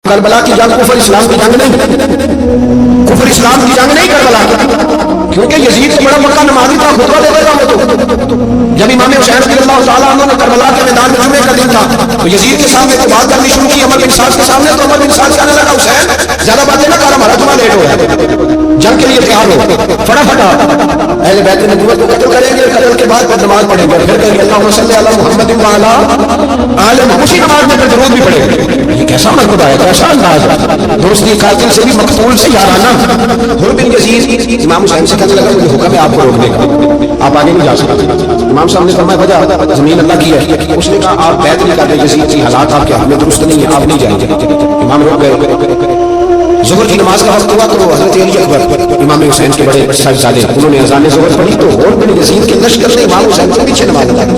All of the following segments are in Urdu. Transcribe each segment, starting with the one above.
کربلا کی جنگ کفر اسلام کی جنگ نہیں، کفر اسلام کی جنگ نہیں کربلا کی، کیونکہ یزید سے بڑا مکہ نمازی تھا، خطبہ دے گا وہ تو جب امام حسین رضی اللہ تعالیٰ عنہ نے کربلا کے میدان میں جمعے کا دن تھا تو یزید کے سامنے تو بات کرنی شروع کی عمر بن سعد کے سامنے، تو عمر بن سعد کہنے لگا حسین زیادہ باتیں نہ کر، ہمارا جمعہ لیٹ ہو ہے، جنگ کے لیے تیار ہو، فٹافٹ اہل بیت نبوت کو قتل کریں گے، قتل کے بعد پھر نماز پڑھیں گے، پھر کہیں گے اللہم صلی علی محمد وعلی آل محمد، اسی نماز میں پھر درود بھی پڑھیں گے۔ یہ کیسا مرتبہ ہے، کیسا انداز ہے، دوستی قاتل سے بھی مقتول سے یارانہ۔ حر بن یزید امام حسین سے کہنے لگا مجھے حکم ہے آپ کو روکنے کا، آپ آگے نہیں جا سکتے۔ امام صاحب نے فرمایا وجہ زمین اللہ کی ہے، اس نے کہا آپ بیعت نہیں کرتے، یزید کی حالات آپ کے حال میں درست نہیں ہے، آپ نہیں جائیں گے۔ امام روک گئے۔ ظہر کی نماز کا وقت ہوا تو حضرت علی اکبر امام حسین کے بڑے صاحبزادے انہوں نے اذان ظہر پڑھی تو حر بن یزید کے لشکر نے امام حسین کے پیچھے نماز ادا کی۔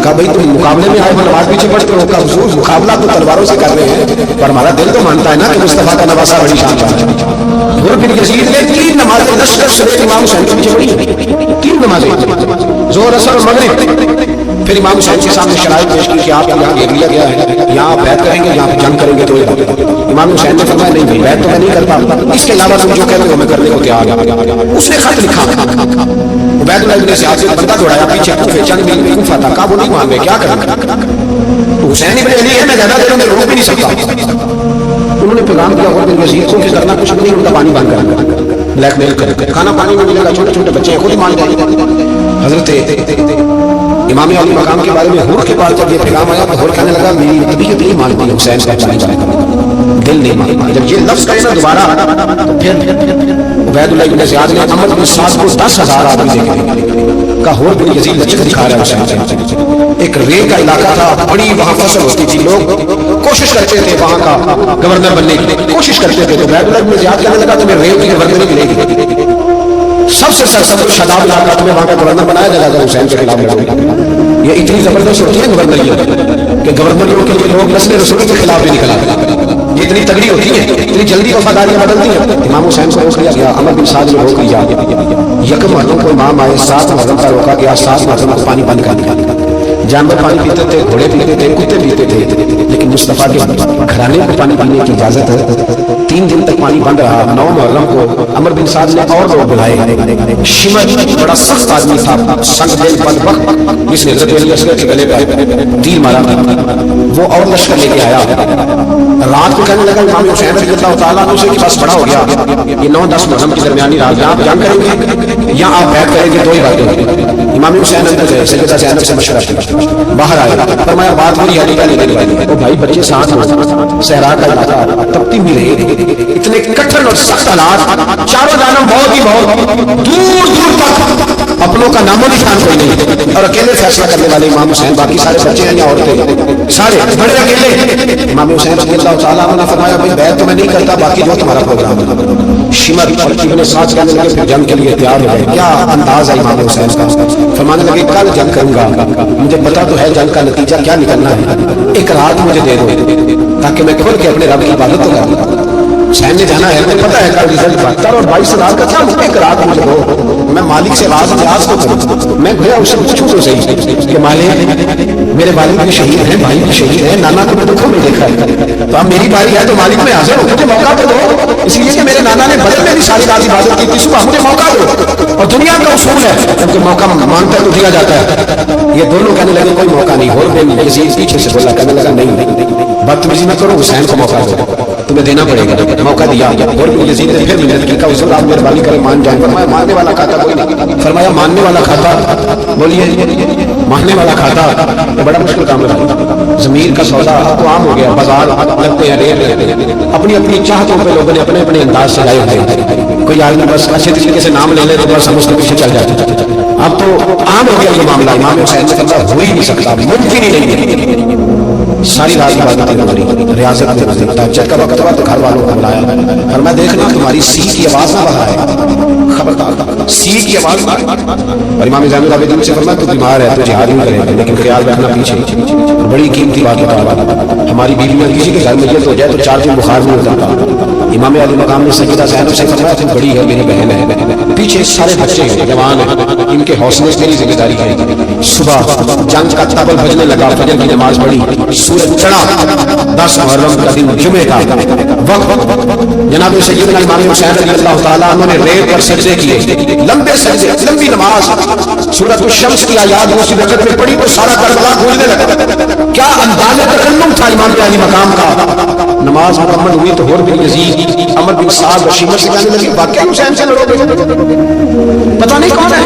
کہا بھائی تم مقابلے میں آئے ہو نماز پیچھے پڑھتے ہو، کہا حضور مقابلہ تو تلواروں سے کر رہے ہیں پر ہمارا دل تو مانتا ہے نا کہ مصطفیٰ کا نواسہ بڑی شان ہے۔ حر بن یزید نے 3 نمازیں لشکر سمیت امام حسین کے پیچھے پڑھی، 3 نمازیں ظہر اثر اور مغرب۔ پھر امام حسین کے سامنے شرائط پیش کی کہ آپ کو یہاں گھیر لیا گیا ہے، یہاں آپ بیعت کریں گے، یہاں جنگ کریں گے تو امام حسین نے فرمایا نہیں بھائی بیعت تو میں نہیں کرتا، اس کے علاوہ تم جو کہتے ہو میں کرنے کو تیار ہوں۔ اس نے خط لکھا، عبید اللہ ابن زیاد سے بندہ دوڑایا پیچھے، کوفے چند میل کوفہ تھا، کہا وہ نہیں مان گئے، کیا کریں تو حسین ابن علی ہے، میں زیادہ دیر میں روک بھی نہیں سکتا۔ انہوں نے پیغام دیا حر بن یزید کو کہ کرنا کچھ نہیں، ان کا پانی بند کرنا، بلیک میل کر کھانا پانی میں ملے گا، چھوٹے چھوٹے بچے خود ہی مان جائیں گے۔ حضرت امام علی مقام کے بارے میں حر کے پاس جب یہ پیغام آیا تو حر کہنے لگا میری طبیعت نہیں مانتی حسین کا چلے جانے کا، دل نہیں مانتا۔ جب یہ لفظ کہے نا دوبارہ تو پھر عبید اللہ ابن زیاد نے عمر بن سعد کو 10,000 آدمی دے کے کہا حر بن یزید لچک دکھا رہا ہے حسین۔ ایک رے کا علاقہ تھا، بڑی وہاں فصل ہوتی تھی، لوگ کوشش کرتے تھے وہاں کا گورنر بننے کی کوشش کرتے تھے، تو عبید اللہ ابن زیاد کہنے لگا تمہیں رے کی گورنری ملے گی، سب سے سرسبز شاداب علاقہ تمہیں وہاں کا گورنر بنایا جائے گا حسین کے خلاف لڑنے کے۔ یہ اتنی زبردست ہوتی ہے گورنریت کہ گورنریوں کے لیے لوگ نسل رسول کے خلاف بھی نکلا، یہ اتنی تگڑی ہوتی ہے، اتنی جلدی وفاداریاں بدلتی ہیں۔ امام حسین کو روک لیا گیا، عمر بن سعد نے روک لیا، یکم محرم کو امام آئے، 7 محرم کا روکا گیا، 7 محرم کو پانی بند کر دیا۔ جانور پانی پیتے تھے، گھوڑے پیتے تھے، کتے پیتے تھے، لیکن مصطفیٰ کے گھرانے کو پانی پینے کی اجازت ہے۔ 3 دن تک پانی بند رہا۔ 9 محرم کو عمر بن سعد نے اور لوگ بلائے، شمر بڑا سخت آدمی تھا، سنگ دل بد وقت جس نے حضرت علی اصغر کے گلے پہ تیر مارا، وہ اور لشکر لے کے آیا۔ رات کو کہنے لگا امام حسین رضی اللہ تعالیٰ عنہ سے کہ بس بڑا ہو گیا، یہ 9-10 محرم کی درمیانی رات یہاں جنگ کریں گے یا آپ بیعت کریں گے، 2 ہی باتیں ہوگی۔ امام حسین اندر گئے، سیدہ زینب سے مشورہ کیا، باہر آئے، فرمایا بات پوری ہے نہیں کرنی، او بھائی بچے ساتھ ہو، صحرا کا علاقہ، تپتی بھی رہے، اتنے کٹھن اور سخت حالات، چاروں جانب بہت ہی بہت دور دور تک اپنوں کا نام و نشان کوئی نہیں، اور اکیلے فیصلہ کرنے والے امام حسین، باقی سارے بچے ہیں یا عورتیں، سارے بڑے اکیلے۔ امام حسین رضی اللہ تعالیٰ عنہ نے فرمایا بھائی بیعت تو میں نہیں کرتا، باقی جو تمہارا پروگرام ہے۔ شمر اور ابن سعد کہنے لگے پھر جنگ کے لیے تیار ہو گئے۔ کیا انداز ہے امام حسین کا، فرمانے لگے کل جنگ کروں گا، مجھے پتا تو ہے جنگ کا نتیجہ کیا نکلنا ہے، ایک رات مجھے دے دو تاکہ میں کھل کے اپنے رب کی عبادت تو کروں۔ حسین نے جانا ہے، مجھے پتا ہے کل رزلٹ 72 اور 22,000 کا کیا، ایک رات مجھے دو، میں مالک سے راز کو کروں۔ میں گویا اسے پوچھوں تو صحیح کہ مالک میرے والد بھی شہید ہیں، بھائی بھی شہید ہیں، نانا کو میں دکھوں میں دیکھا ہے، تو اب میری باری ہے تو مالک میں حاضر ہوں، مجھے موقع تو دو، اس لیے کہ میرے نانا نے بدر میں بھی ساری رات عبادت کی تھی، صبح مجھے موقع دو۔ اور دنیا کا اصول ہے جب موقع مانگتا ہے تو دیا جاتا ہے۔ یہ دونوں کہنے لگے کوئی موقع نہیں، اور بن یزید پیچھے سے بولا، کہنے لگا نہیں بدتمیزی نہ کرو، حسین کو موقع دو، تمہیں دینا پڑے گا۔ موقع دیا، اور یزید نے پھر منت کی، کہا حضور آپ مہربانی کریں مان جائیں، فرمایا ماننے والا کھاتا کوئی نہیں، فرمایا ماننے والا کھاتا، بولیے ماننے والا کھاتا، بڑا مشکل کام ہے۔ ضمیر کا سودا اب تو عام ہو گیا، بازار لگتے ہیں، ریٹ لگتے ہیں، اپنی اپنی چاہتوں پہ لوگوں نے اپنے اپنے انداز سے لائے ہوتے ہیں، کوئی آدمی بس اچھے طریقے سے نام لے لے تو بس ہم اس کے پیچھے چل جاتے ہیں۔ اب تو عام ہو گیا یہ معاملہ، امام حسین سے کہتا ہو ہی نہیں سکتا، ممکن ہی نہیں ہے۔ ساری رات عبادت ہماری ریاضت میں تہجد کا وقت ہوا تو گھر والوں کو بلایا، اور میں دیکھنا تمہاری سی کی آواز نہ باہر آئے، خبردار سی کی آواز نہ۔ اور امام زین العابدین سے فرمایا تو بیمار ہے تو جہاد نہیں کرے گا، لیکن خیال رکھنا پیچھے بڑی قیمتی بات بتا، ہماری بیویاں کسی کے گھر میں یہ ہو جائے تو 4 دن بخار نہیں ہوتا، امام علی مقام نے سیدہ زینب سے فرمایا تم بڑی ہے میری بہن ہے، پیچھے سارے بچے ہیں جوان ہیں، ان کے حوصلے میری ذمہ داری ہے۔ صبح جنگ کا طبل بجنے لگا، فجر کی نماز پڑھی، سورج چڑھا، 10 محرم کا دن جمعے کا وقت، جناب سیدنا امام حسین رضی اللہ تعالیٰ عنہ نے ریت پر سجدے کیے، لمبے سجدے، لمبی نماز، سورۃ الشمس کی آیات اسی وقت میں پڑھی تو سارا کربلا گونجنے لگا۔ کیا انداز تکلم تھا امام علی مقام کا۔ نماز مکمل ہوئی تو ہور بن یزید عمر بن سعد وشیمہ سے کہنے لگے واقعی حسین سے لڑو گے؟ پتہ نہیں کون ہے؟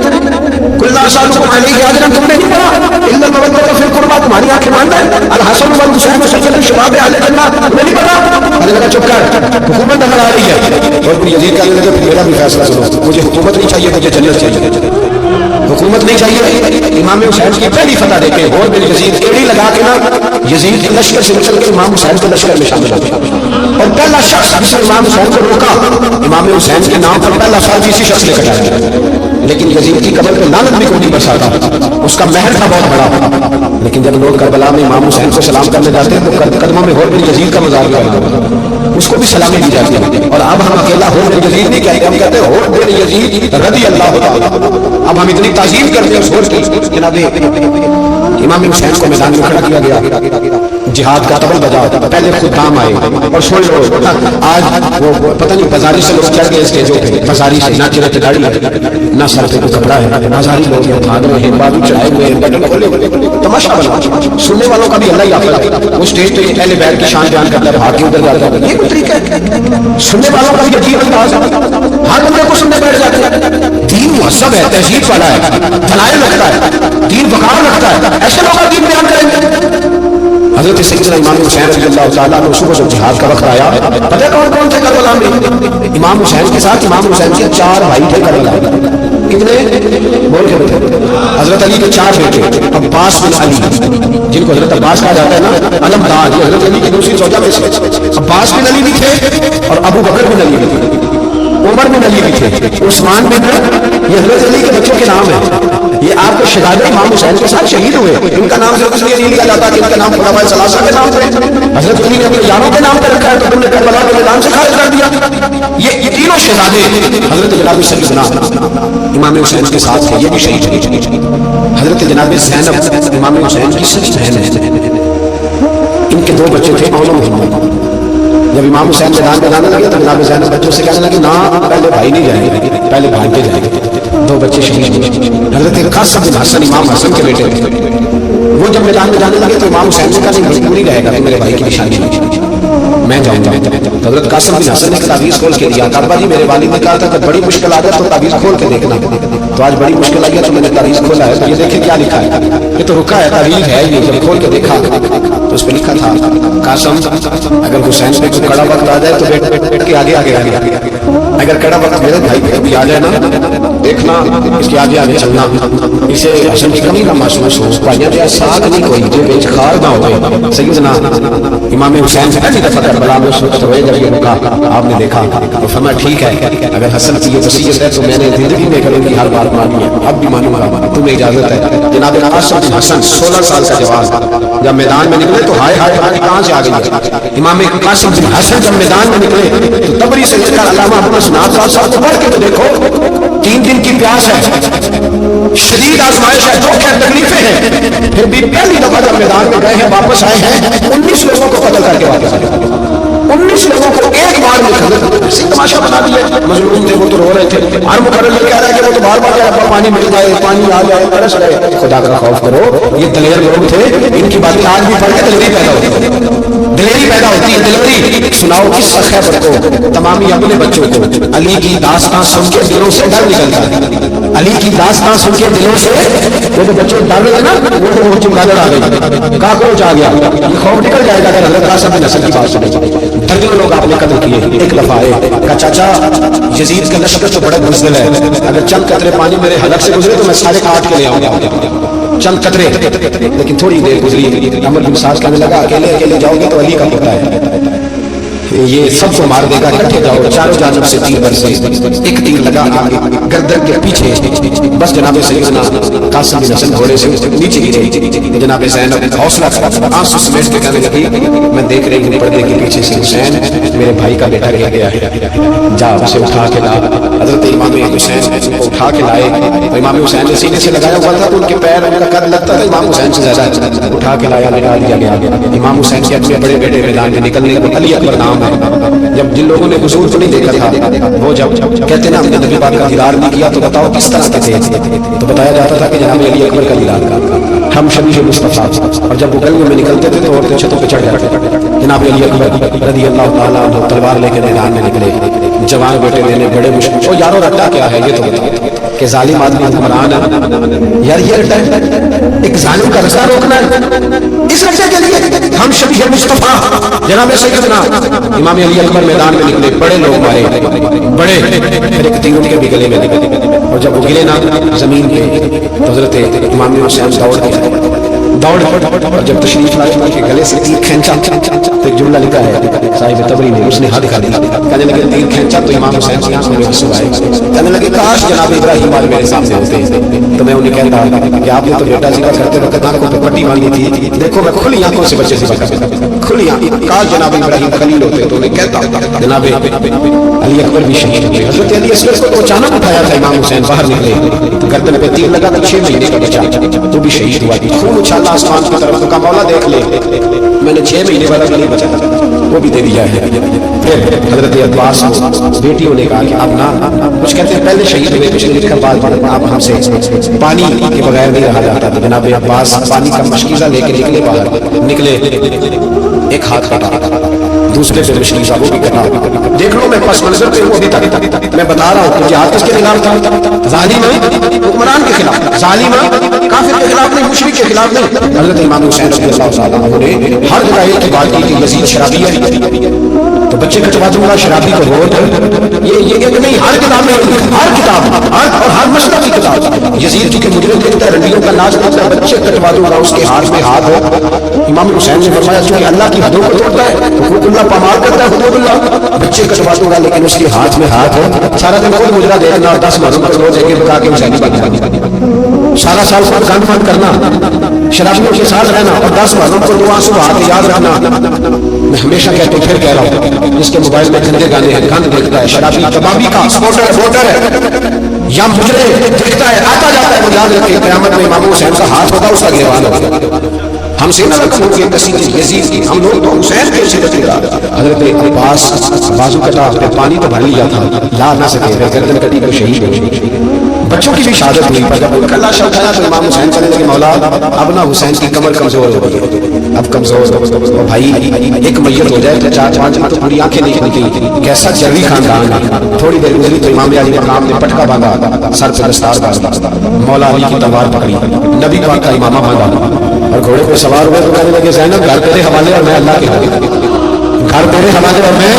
کلنا سالکم علیہ اجرا، تم نے نہیں پڑھا الا المودۃ فی القربى، تمہاری آنکھیں بند ہیں، الحسن والحسین سلسلہ شباب اہل جنہ، تمہیں نہیں پڑھا؟ اللہ لگا چپ کر، حکومت نظر آ رہی ہے۔ اور بن یزید کہنے لگے میرا بھی فیصلہ سنو، مجھے حکومت نہیں چاہیے، مجھے جنت چاہیے۔ حکومت نہیں چاہیے، امام حسین کی پہلی فتح دے کے اور بن یزید ایڑی لگا کے نا یزید کے لشکر سے نکل کے امام حسین کے لشکر میں شامل ہو گیا، اور پہلا شخص جس نے امام حسین کو روکا، امام حسین کے نام پر پہلا فرض اسی شخص نے کٹایا۔ لیکن یزید کی قبر پہ لعنت بھی کوئی نہیں برساتا، اس کا مہر تھا بہت بڑا، لیکن جب لوگ کربلا میں امام حسین کو سلام کرنے جاتے ہیں تو قدموں میں اور بن یزید کا مزار کرتے، اس کو بھی سلامی دی جاتی ہے۔ اور اب ہم اکیلا اور بن یزید نہیں کہیں گے، ہم کہتے ہیں اور بن یزید رضی اللہ تعالیٰ۔ اب ہم اتنی تعظیم کرتے ہیں اس اور کی، جناب امام حسین کو میدان میں کھڑا کیا گیا، جہاد کا طبل بجا، پہلے خود کام آئے اور سن لو آج وہ پتہ نہیں بازاری سے لوگ چڑھ گئے اسٹیجوں پہ، بازاری سے نہ چرت داڑھی نہ سر پہ کوئی کپڑا ہے، بازاری لوگ بھاگ رہے ہیں، بازو چڑھائے ہوئے ہیں، بٹن کھولے ہوئے، تماشا بنا۔ سننے والوں کا بھی اللہ ہی حافظ ہے، وہ اسٹیج پہ پہلے بیٹھ کے شان بیان کرتا ہے، بھاگ کے ادھر جاتا ہے، یہ کوئی طریقہ ہے؟ سننے والوں کا بھی عجیب انداز ہے، ہر بندے کو سننے بیٹھ جاتے ہیں۔ دین مہذب ہے، تہذیب والا ہے، دلائل رکھتا ہے، دین وقار رکھتا ہے، ایسے لوگ دین بیان کریں گے۔ حضرت سیدنا امام حسین رضی اللہ تعالیٰ عنہ صبح سے جہاد کا وقت آیا، پتہ کون کون تھے کربلا میں؟ امام حسین کے ساتھ امام حسین کے 4 بھائی تھے کربلا میں، کتنے بول کے بتائیں؟ حضرت علی کے 4 بیٹے، عباس بن علی جن کو حضرت عباس کہا جاتا ہے نا، علمدار، یہ حضرت علی کی دوسری زوجہ میں سے عباس بن علی بھی تھے اور ابو بکر بن علی بھی تھے، عمر بن علی بھی تھے، عثمان بن، یہ حضرت علی کے بچوں کے نام ہیں۔ یہ آپ کے شہزادے امام حسین کے ساتھ شہید ہوئے، ان کا نام صرف اس لیے نہیں لیا جاتا کہ ان کا نام خلفائے ثلاثہ کے نام پہ، حضرت علی نے اپنے یاروں کے نام پہ رکھا ہے تو تم نے کربلا کے میدان سے خارج کر دیا۔ یہ تینوں شہزادے حضرت جناب سیدنا امام حسین کے ساتھ تھے، یہ بھی شہید ہوئے۔ حضرت جناب زینب امام حسین کی سچ بہن ہے، ان کے 2 بچے تھے، اول و محمد۔ جب امام حسین میدان میں جانے لگے تو جناب زینب بچوں سے کہنے لگے نہ پہلے بھائی نہیں جائیں گے، پہلے بھائی کے جائیں گے۔ 2 بچے شہید ہوئے، حضرت قاسم بن حسن امام حسن کے بیٹے تھے، وہ جب میدان میں جانے لگے تو امام حسین نے کہا نہیں مجبوری رہے گا کہ میرے بھائی کی نشانی میں جاؤں گا۔ حضرت قاسم بن حسن نے تعویذ کھول کے دیا، ابا جی میرے والد نے کہا تھا کہ بڑی مشکل آ جائے تو تعویذ کھول کے دیکھنا، تو آج بڑی مشکل آئی ہے تو میں نے تعویذ کھولا ہے، یہ دیکھیں کیا لکھا ہے، یہ تو رکا ہے، تعویذ ہے یہ، جب کھول کے دیکھا تو اس پہ لکھا تھا قاسم اگر حسین پہ کوئی کڑا وقت آ جائے تو بیٹھ کے آگے آگے آگے، اگر کڑا وقت میرے بھائی پہ کبھی آ جائے نا دیکھنا اس کے آگے آگے چلنا، اسے حسن کی کمی نہ محسوس ہو، پائیاں جائے ساتھ نہیں کوئی جو بیچ خار نہ ہوئے۔ سیدنا امام حسین سے پہلی دفعہ کربلا میں اس وقت ہوئے جب یہ رکا، آپ نے دیکھا تو فرمایا ٹھیک ہے اگر حسن کی یہ وصیت ہے تو میں نے زندگی میں کبھی کی ہر بات مانی ہے، اب بھی مانوں گا، تمہیں اجازت ہے۔ جناب قاسم بن حسن 16 سال کا جوان جب میدان میں نکلے تو ہائے ہائے پتہ نہیں کہاں سے آ گئی۔ امام قاسم بن حسن جب میدان میں نکلے تو تبری سے لے کر علامہ ابو اسناد صاحب کو پڑھ کے تو دیکھو 3 دن کی پیاس ہے، شدید آزمائش ہے، دکھ ہے، تکلیفیں ہیں، پھر بھی پہلی دفعہ جب میدان میں گئے ہیں واپس آئے ہیں 19 لوگوں کو قتل کر کے واپس آئے، 19 لوگوں کو ایک بار میں قتل، اسی تماشا بنا دیا۔ مظلوم تھے وہ تو رو رہے تھے، ہر مقرر یہ کہہ رہا ہے کہ وہ تو بار بار کہہ رہا پانی مل جائے، پانی آ جائے، ترس رہے، خدا کا خوف کرو، یہ دلیر لوگ تھے، ان کی باتیں آج بھی پڑھ کے دلیری پیدا ہوتی ہے، دلیری پیدا ہوتی ہے، دلیری سناؤ کس خیبر کو، تمامی اپنے بچوں کو علی کی داستان سن کے دلوں سے ڈر نکلتا ہے، علی کی داستان سن کے دلوں سے وہ جو بچے ڈر رہے نا وہ چمگادڑ آ گئی، کاکروچ آ گیا، یہ خوف نکل جائے گا اگر حضرت قاسم بن حسن کی بات سنیں۔ درجنوں لوگ آپ نے قتل کیے، ایک دفعہ آئے کہا چاچا یزید کا لشکر تو بڑا بزدل ہے، اگر چند قطرے پانی میرے حلق سے گزرے تو میں سارے کاٹ کے لے آؤں گا، چند قطرے، لیکن تھوڑی دیر گزری، عمر بن سعد کہنے لگا اکیلے اکیلے جاؤ گے تو علی کا پتہ ہے، یہ سب کو مار دے گا، اکٹھے جاؤ، چاروں جانب سے تیر برسے، ایک تیر لگا آگے گردن کے پیچھے، بس جناب سیدنا قاسم بن حسن گھوڑے سے نیچے گرے، جناب زینب حوصلہ آنسو سمیٹ کے کہنے لگی میں دیکھ رہی ہوں پردے کے پیچھے سے حسین میرے بھائی کا بیٹا رہ گیا ہے، جا اسے اٹھا کے لا۔ حضرت امام حسین کو اٹھا کے لائے، امام حسین نے سینے سے لگایا ہوا تھا تو ان کے پیر ان کا قد لگتا تھا امام حسین سے زیادہ، اٹھا کے لایا، لٹا دیا گیا۔ امام حسین کے اپنے بڑے بیٹے میدان میں نکلنے کا علی اکبر نام ہے، جب جن لوگوں نے حضور کو نہیں دیکھا تھا وہ جب کہتے نا ہم نے نبی پاک کا دیدار نہیں کیا تو بتاؤ کس طرح کے تھے، تو بتایا جاتا تھا کہ جناب علی اکبر کا دیدار کا ہم شبیہ مصطفیٰ، اور جب وہ گلیوں میں نکلتے تھے تو عورتیں چھتوں پہ چڑھ جاتے، جناب علی اکبر رضی اللہ تعالیٰ عنہ تلوار لے کے میدان میں نکلے، جوان بیٹے لینے بڑے مشکل، اور یارو رٹا کیا ہے یہ تو بتاؤ کہ ظالم آدمی حکمران ہے یار، یہ رٹا ایک ظالم کا رستہ روکنا ہے اس رشتے کے لیے ہم شبیہ مصطفیٰ جناب سیدنا امام علی اکبر میدان میں نکلے، بڑے لوگ مارے، بڑے پھر ایک تیر ان کے بھی گلے میں نکلے، اور جب وہ گرے نا زمین پہ تو حضرت امام حسین دوڑ اور جب تشریف لائے کے گلے سے تیر کھینچا تو ایک جملہ لکھا ہے صاحب تبری نے، اس نے ہاتھ دکھا دیا، کہنے لگے تیر کھینچا تو امام حسین کی آنکھوں میں آنسو آئے، کہنے لگے کاش جناب ابراہیم آج میرے سامنے ہوتے تو میں انہیں کہتا کہ آپ نے تو بیٹا ذکر کرتے وقت آنکھوں پہ پٹی باندھی تھی، دیکھو میں کھلی آنکھوں سے بچے ذکر کرتا، کھلی آنکھیں، کاش جناب ابراہیم خلیل ہوتے تو انہیں کہتا جناب علی اکبر بھی شہید ہوئے، حضرت علی اصغر کو تو اچانک اٹھایا تھا امام حسین، باہر نکلے گردن پہ تیر لگا تو 6 مہینے کا بچہ تو بھی شہید ہوا، خون اچھالا آسمان کی طرف، کا مولا دیکھ لے میں نے 6 مہینے والا بھی نہیں بچا وہ بھی دے دیا ہے۔ پھر حضرت عباس بیٹیوں نے کہا کہ آپ نہ کچھ کہتے ہیں پہلے شہید ہوئے، کچھ لکھ کر بعد آپ ہم سے پانی کے بغیر نہیں رہا جاتا تھا، جناب عباس پانی کا مشکیزہ لے کے نکلے، باہر نکلے، ایک ہاتھ کٹا، دوسرے سے مشکیزہ وہ بھی کٹا، دیکھ لو میں پس منظر پہ ہوں ابھی تک، میں بتا رہا ہوں کہ جہاد کس کے خلاف تھا، ظالم حکمران کے خلاف، ظالم کافر کے خلاف نہیں، مشرک کے خلاف نہیں۔ حضرت امام حسین رضی اللہ تعالیٰ عنہ نے ہر جگہ ایک بات کی کہ یزید شرابی ہے تو بچے کٹوا دوں گا، شرابی کو ووٹ، یہ ایک نہیں، ہر کتاب میں، ہر کتاب اور ہر مسئلہ کی کتاب، یزید کی مجرم دیکھتا ہے، رنڈیوں کا ناچ دیکھتا ہے، بچے کٹوا دوں گا، اس کے ہاتھ میں ہاتھ ہو۔ امام حسین نے فرمایا چونکہ اللہ کی حدوں کو توڑتا ہے، حقوق اللہ پامال کرتا ہے، حدود اللہ، بچے کٹوا دوں گا لیکن اس کے ہاتھ میں ہاتھ ہو، سارا دن خود مجرا دیکھنا اور 10 محرم پر روز ایک بکا کے حسینی بن جانا، سارا سال خود گند بند کرنا، شرابیوں کے ساتھ رہنا اور 10 محرم کو 2 آنسو بہا کے یاد رکھنا۔ میں ہمیشہ کہتا ہوں، پھر کہہ رہا ہوں، جس کے موبائل میں گندے گانے ہیں، گند دیکھتا ہے، شرابی کبابی کا سپورٹر ہے یا مجرے دیکھتا ہے، آتا جاتا ہے، وہ یاد رکھے قیامت میں امام حسین کا ہاتھ ہوگا، اس کا گریبان ہوگا، ہم سے نہ رکھو کہ کسی یزید کی، ہم لوگ تو حسین کے سیرت کا۔ حضرت عباس بازو کٹا، پھر پانی تو بھر لیا تھا، لا نہ سکے، گردن کٹی تو شہید ہو گئے۔ بچوں کی بھی شہادت ہوئی، پر جب ان کا لاشا اٹھایا تو امام حسین کہنے لگے مولا اب نہ حسین کی کمر کمزور ہو گئی، اب کمزور ہو بھائی، ایک میت ہو جائے تو 4-5 دن تو پوری آنکھیں نہیں کھلتی، کیسا جروی خاندان۔ تھوڑی دیر گزری تو امام علی مقام نے پٹکا باندھا، سر پہ دستار باندھا، مولا علی کی تلوار پکڑی، نبی پاک کا امامہ باندھا اور گھوڑے پہ سوار ہوئے تو کہنے لگے زینب گھر تیرے حوالے اور میں اللہ کے حوالے، گھر تیرے حوالے اور میں،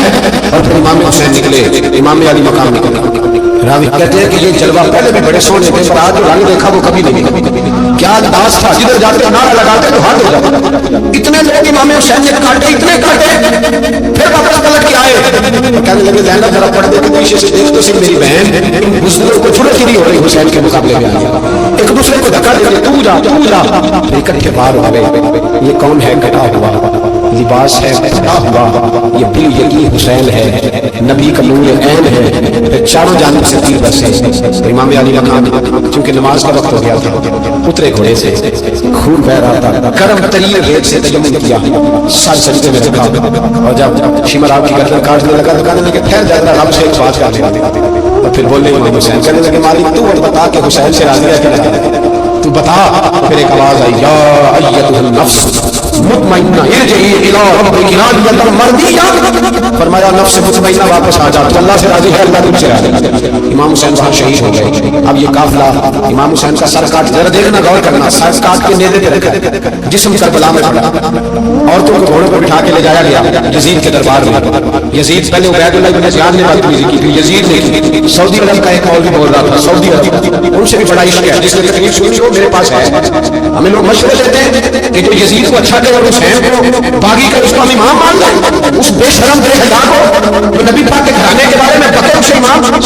اور پھر امام حسین نکلے، امام علی مقام نکلے۔ راوی کہتے ہیں کہ یہ جلوہ پہلے بھی بڑے سونے تھے، پر آج جو رنگ دیکھا وہ کبھی نہیں، کیا انداز تھا، جدھر جاتے نعرہ لگاتے تو ہاتھ ہو جاتا، اتنے لوگ امام حسین نے کاٹے، اتنے کاٹے، پھر واپس پلٹ کے آئے، کہنے لگے زینب ذرا پردے کے پیچھے سے دیکھ تو صرف میری بہن بزدلوں کو چھڑک ہی نہیں ہو رہی حسین کے مقابلے میں آئی، ایک دوسرے کو دھکا دے تو جا، اکٹھے پار ہو گئے۔ یہ کون ہے کٹا ہوا، لباس ہے پھٹا ہوا، یہ بل یقین حسین ہے، نبی کا نور عین ہے، پھر چاروں جانب سے تیر برسے۔ امام علی مقام چونکہ نماز کا وقت ہو گیا تھا، اترے گھوڑے سے، خون بہ رہا تھا، گرم ترین ریت سے تیمم کیا، سر سجدے میں رکھا، اور جب شمر آپ کی گردن کاٹنے لگا تو کہنے لگے ٹھہر جائے گا، رب سے ایک بات کر لے، اور پھر بولے امام حسین، کہنے لگے مالک تو بتا کہ حسین سے راضی ہے کہ نہیں، تو بتا۔ پھر ایک آواز آئی، یا ایتھا النفس مطمئنہ ارجعی الی ربک راضیۃ مرضیہ، فرمایا نفس مطمئنہ واپس آ جا، تو اللہ سے راضی ہے، اللہ تم سے راضی ہے۔ امام حسین وہاں شہید ہو گئے۔ اب یہ قافلہ امام حسین کا سر کاٹ، ذرا دیکھنا غور کرنا، سر کاٹ کے نیزے پہ رکھا، جسم کربلا میں پڑا، عورتوں کو گھوڑوں پہ بٹھا کے لے جایا گیا یزید کے دربار میں۔ یزید پہلے عبید اللہ بن زیاد نے بدتمیزی کی، پھر یزید نے کی، سعودی عرب کا ایک مولوی بول رہا تھا، سعودی عرب ان سے بھی بڑا عشق ہے، جس نے تکلیف سنی وہ میرے پاس ہے۔ ہمیں لوگ مشورے دیتے ہیں کہ جو یزید کو اچھا کرے اور حسین کو باغی کر اس کو ہم امام مان لیں، اس بے شرم بے حیا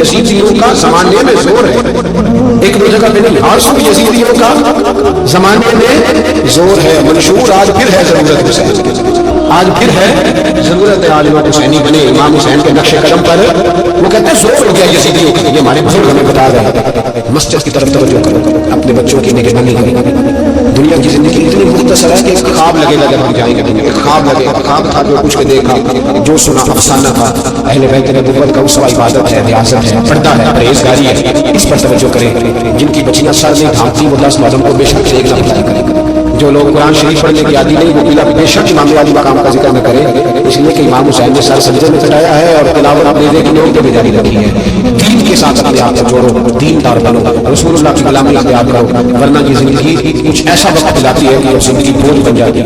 یزیدیوں کا زمانے میں زور ہے، ایک دو جگہ پہ نہیں، ہر سو یزیدیوں کا زمانے میں زور ہے، منشور آج پھر ہے ضرورت حسین، آج پھر ہے ضرورت عالم حسینی بنے، امام حسین کے نقش قدم پر وہ کہتے ہیں زور ہو گیا یزیدیوں کا، یہ ہمارے بزرگ ہمیں بتا رہے ہیں۔ مسجد کی طرف توجہ کرو، اپنے بچوں کی نگہبانی کرو۔ دنیا کی زندگی اتنی مختصر ہے کہ ایک خواب لگے گا جب ہم جائیں گے دنیا، ایک خواب لگے گا، خواب تھا جو کچھ کے دیکھا، جو سنا افسانہ تھا، اہل بیت نبوت کا اسوہ عبادت ہے، ریاضت ہے، پردہ ہے، پرہیزگاری ہے، اس پر توجہ کریں۔ جن کی بچیاں سر نہیں ڈھانپتی وہ 10 محرم کو بے شک ایک نہ بتایا کریں۔ جو لوگ قرآن شریف پڑھنے کی عادی نہیں وہ بلا بے شک امام علی مقام کا ذکر نہ کرے، اس لیے کہ امام حسین نے سر سجدے میں کٹایا ہے اور تلاوت نیزے کی نوک پہ بھی جاری رکھی ہے۔ دین کے ساتھ اپنے آپ کو جوڑو، دیندار بنو، رسول اللہ کی غلامی اختیار کرو، ورنہ یہ زندگی کچھ ایسا وقت لاتی ہے کہ زندگی بوجھ بن جاتی ہے۔